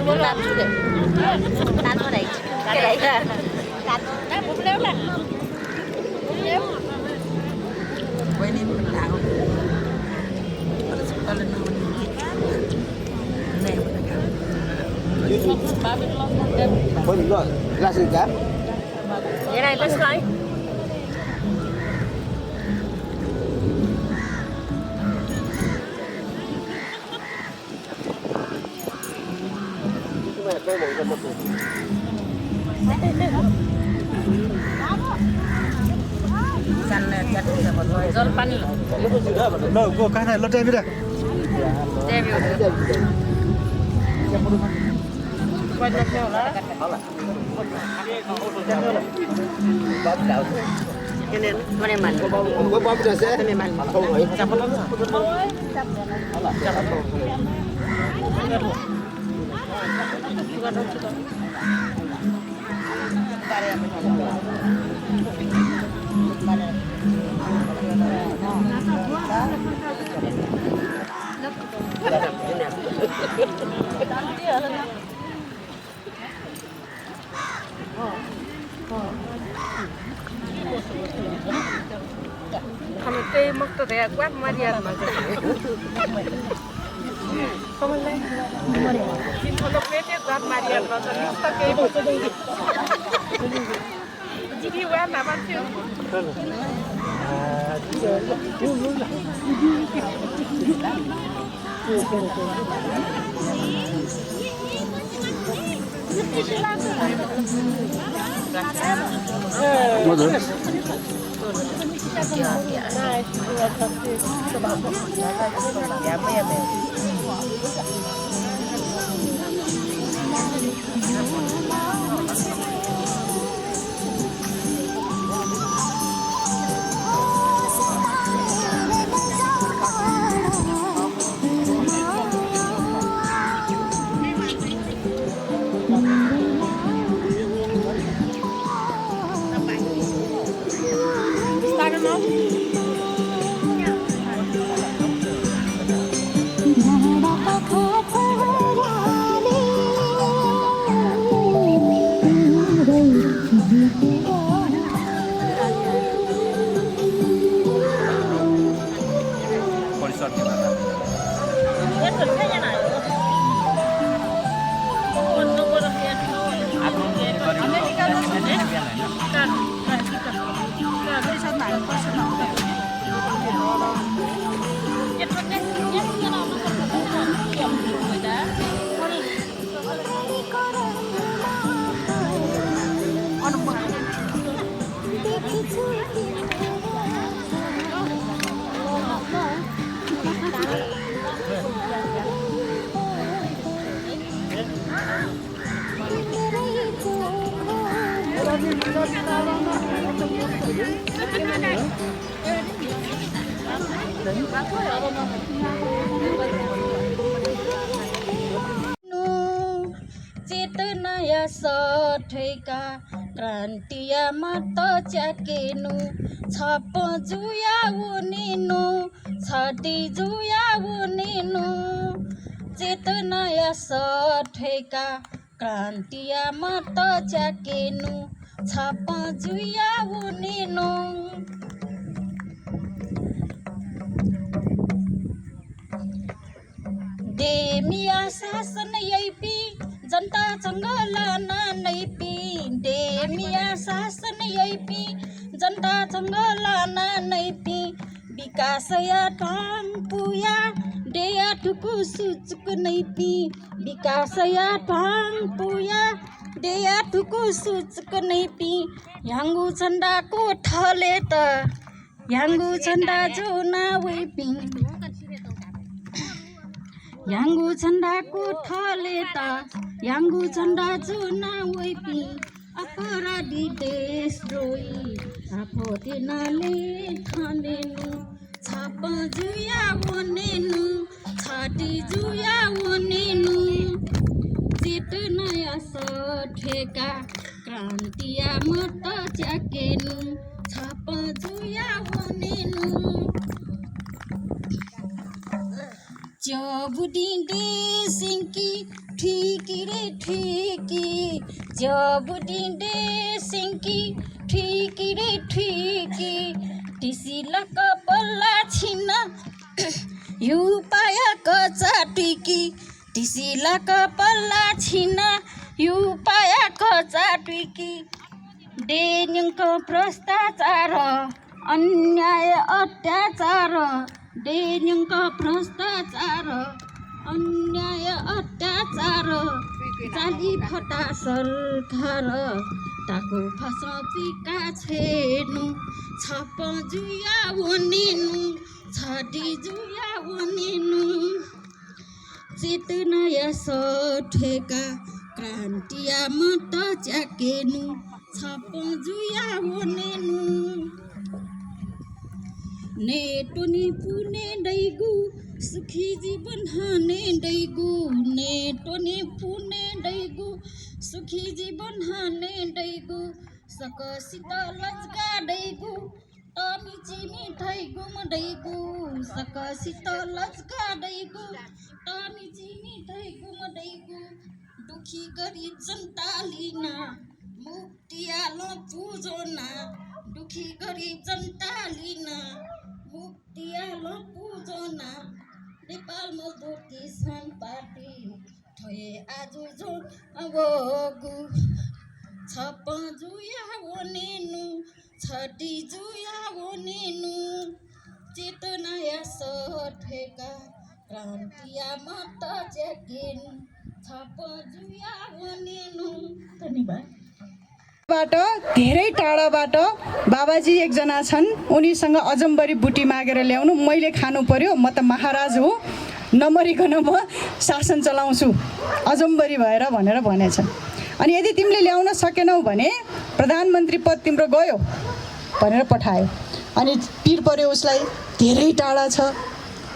Vậy này let's play. Jol pani. No, go kana lo David. Kami kayo magtutaya kuat Marian không lên xin thôi nó biết kuat Marian nó sẽ biết tất cả chỉ đi quen là bạn chưa चेतनाया सठैका क्रान्तिया मत च्याकेनु छप जुया उनिनु छटी जुया उनिनु चेतनाया सठैका क्रान्तिया मत च्याकेनु छप जुया उनिनु देमिया शासन यैपी जनता चङ्गलाना nappy देमिया शासन यैपी जनता चङ्गलाना nappy विकासया ठाङपुया डेया ठुकु सुचुक nappy विकासया ठाङपुया डेया ठुकु सुचुक nappy याङ्गु झन्डाको ठले त याङ्गु झन्डा जोना वैपी याङ्गु झन्डाको ठले त याङ्गु झन्डा जोना वैपी अपराधी देशद्रोही आफोतेनाले ठानेनु छाप जुया वनेनु छाटी जुया वनेनु चेतनाया सठेका क्रान्तिया मत च्याकेनु छाप जुया वनेनु चबुडी सिंकी ठिकी रे ठिकी जब डिंडे सिंकी ठिकी रे ठिकी टिसिला कपल्ला छिना यु पाया कचा टिकी टिसिला कपल्ला छिना यु पाया कचा टिकी डेन्युङको भ्रष्टाचार अन्याय अत्याचार डेन्युङको भ्रष्टाचार अन्याय अत्याचार जाली फटा सरकार ताको फसपिका छेनु छप जुया वनिनु छडी जुया वनिनु चेतनाया सठेका क्रान्तिया मत च्याकेनु छप जुया वनिनु नेटोनी पुने दैगु सुखी जीवन हाने दैगु नेटोनी पुने दैगु सुखी जीवन हाने दैगु सकसित लजगा दैगु तमी चिमी थैगु म दैगु सकसित लजगा दैगु तमी चिमी थैगु म दैगु दुखी गरिब जनता लिना मुक्तियालो पूजोना दुखी गरिब जनता लिना मुक्तियालो पूजोना नेपाल मजदुर किसान पार्टी ठोए आज जो अबगु छप जुया वनेनु छटी जुया वनेनु चेतनाया सठेका क्रान्तिया मत च्याकेनु छप जुया वनेनु। धन्यवाद। बाट धेरै टाढाबाट बाबाजी एकजना छन्, उनीसँग अजम्बरी बुटी मागेर ल्याउनु, मैले खानु पर्यो, म त महाराज हुँ, नमरिकन म शासन चलाउँछु अजम्बरी भएर भनेर भनेछन्। अनि यदि तिमीले ल्याउन सकेनौ भने प्रधानमन्त्री पद तिम्रो गयो भनेर पठायो। अनि पिर पर्यो उसलाई, धेरै टाढा छ,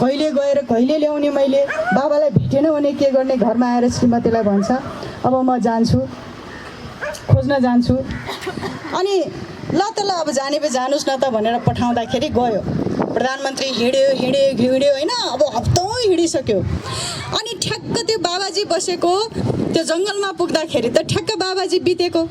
कहिले गएर कहिले ल्याउने, मैले बाबालाई भेटेन भने के गर्ने, घरमा आएर श्रीमतीलाई भन्छ अब म जान्छु खोज्न जान्छु। अनि ल त ल अब जाने भए जानुस् न त भनेर पठाउँदाखेरि गयो। प्रधानमन्त्री हिँड्यो होइन, अब हप्तौँ हिँडिसक्यो। अनि ठ्याक्क त्यो बाबाजी बसेको त्यो जङ्गलमा पुग्दाखेरि त ठ्याक्क बाबाजी बितेको,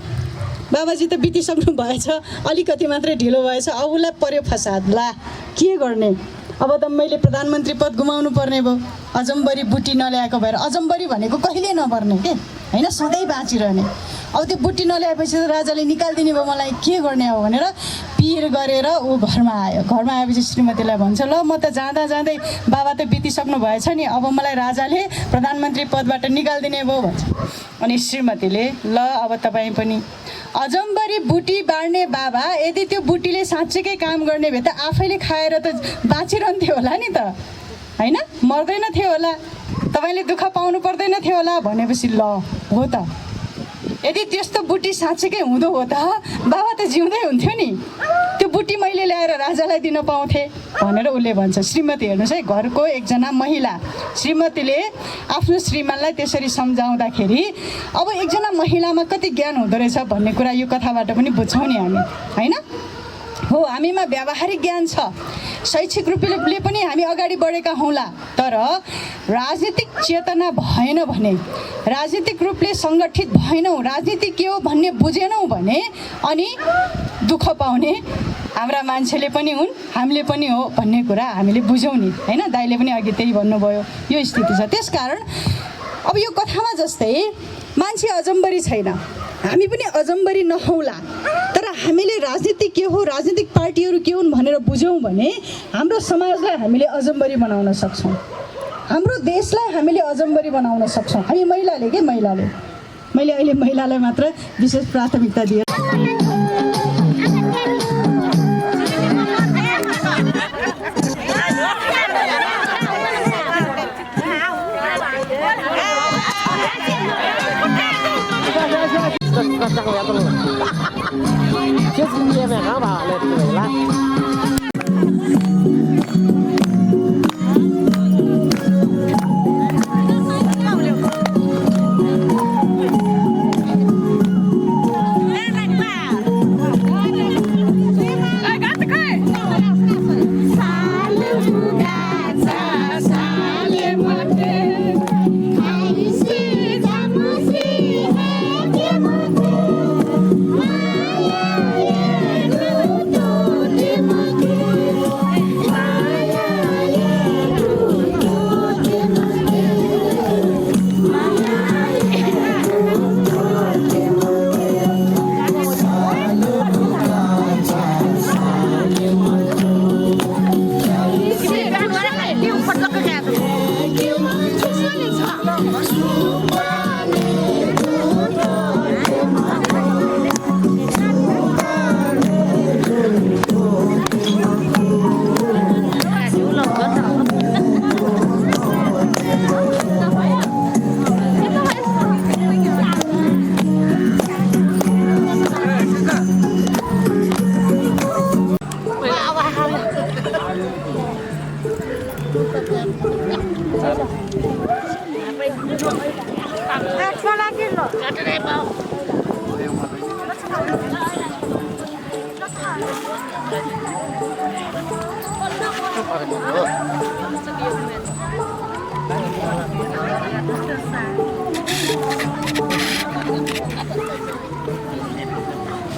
बाबाजी त बितिसक्नु भएछ, अलिकति मात्रै ढिलो भएछ। अब उसलाई पर्यो फसाद, ला के गर्ने, अब त मैले प्रधानमन्त्री पद गुमाउनु पर्ने भयो अजम्बरी बुटी नल्याएको भएर। अजम्बरी भनेको कहिले नपर्ने के होइन, सधैँ बाँचिरहने। अब त्यो बुटी नल्याएपछि त राजाले निकालिदिने भयो, मलाई के गर्ने हो भनेर पिर गरेर ऊ घरमा आयो। घरमा आएपछि श्रीमतीलाई भन्छ ल म त जाँदा जाँदै बाबा त बितिसक्नु भएछ नि, अब मलाई राजाले प्रधानमन्त्री पदबाट निकालिदिने भयो भन्छ। अनि श्रीमतीले ल अब तपाईँ पनि अजम्बरी बुटी बाँड्ने बाबा, यदि त्यो बुटीले साँच्चैकै काम गर्ने भए त आफैले खाएर त बाँचिरहन्थ्यो होला नि त, होइन मर्दैन थियो होला, तपाईँले दुःख पाउनु पर्दैन थियो होला भनेपछि ल हो त, यदि त्यस्तो बुटी साँच्चैकै हुँदो हो त बाबा त जिउँदै हुन्थ्यो नि, त्यो बुटी मैले ल्याएर राजालाई दिन पाउँथेँ भनेर उसले भन्छ। श्रीमती हेर्नुहोस् है, घरको एकजना महिला श्रीमतीले आफ्नो श्रीमानलाई त्यसरी सम्झाउँदाखेरि अब एकजना महिलामा कति ज्ञान हुँदो रहेछ भन्ने कुरा यो कथाबाट पनि बुझ्छौँ नि हामी, होइन हो। हामीमा व्यावहारिक ज्ञान छ, शैक्षिक रूपले पनि हामी अगाडि बढेका हौँला, तर राजनीतिक चेतना भएन भने, राजनीतिक रूपले सङ्गठित भएनौँ, राजनीति के हो भन्ने बुझेनौँ भने अनि दुःख पाउने हाम्रा मान्छेले पनि हुन्, हामीले पनि हो भन्ने कुरा हामीले बुझौँ नि, होइन। दाइले पनि अघि त्यही भन्नुभयो, यो स्थिति छ। त्यसकारण अब यो कथामा जस्तै मान्छे अजम्बरी छैन, हामी पनि अजम्बरी नहौँला, तर हामीले राजनीति के हो, राजनीतिक पार्टीहरू के हुन् भनेर बुझौँ भने हाम्रो समाजलाई हामीले अजम्बरी बनाउन सक्छौँ, हाम्रो देशलाई हामीले अजम्बरी बनाउन सक्छौँ। हामी महिलाले के महिलाले, मैले अहिले महिलालाई मात्र विशेष प्राथमिकता दिएँ। Salim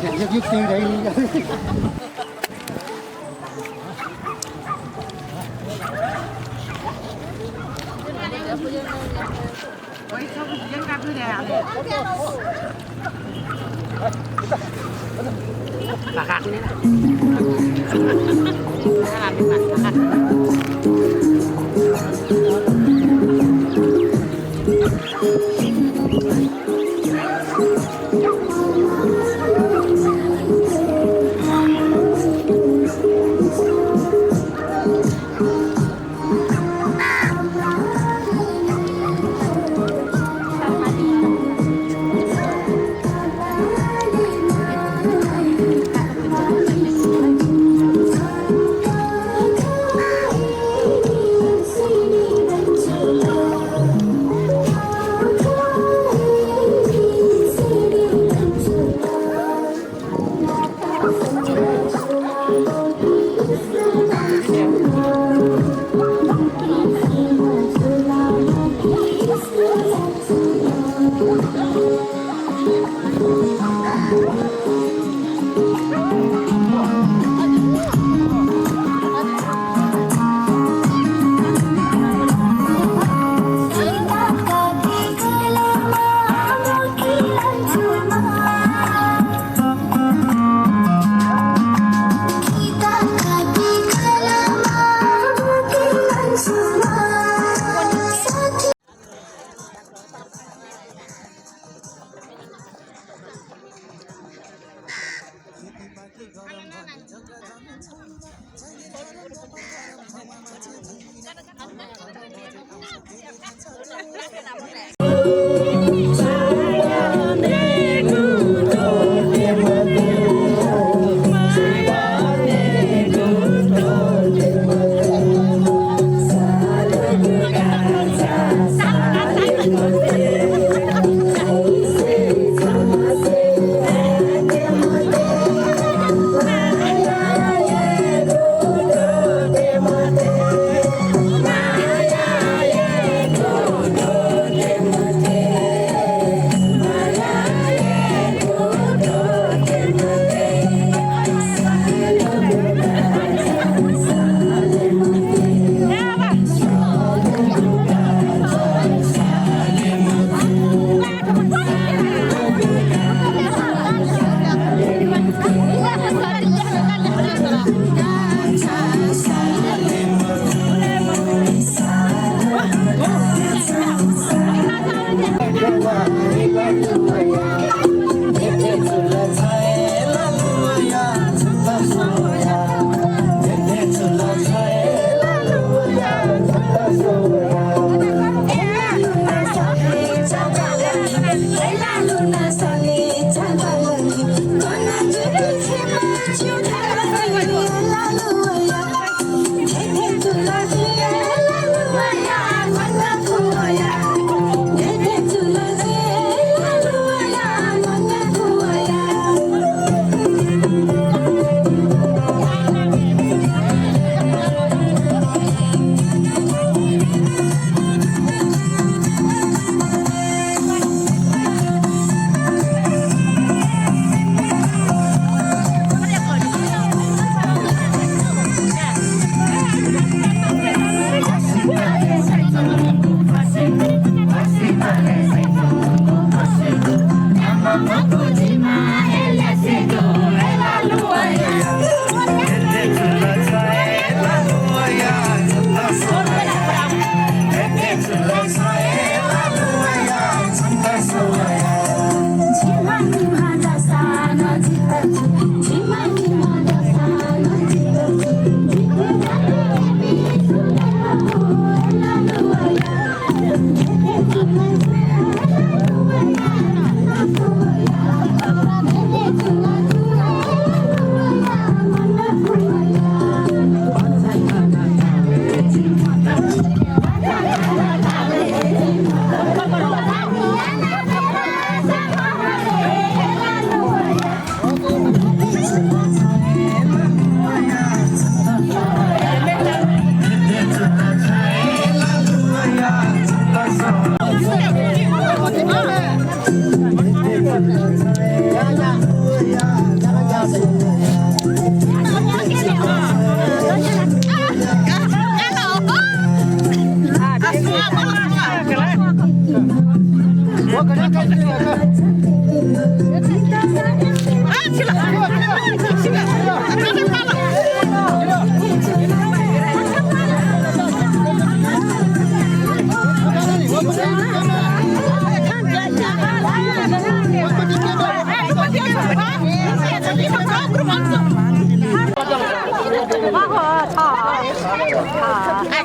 यो त्यही रही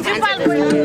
नेपाल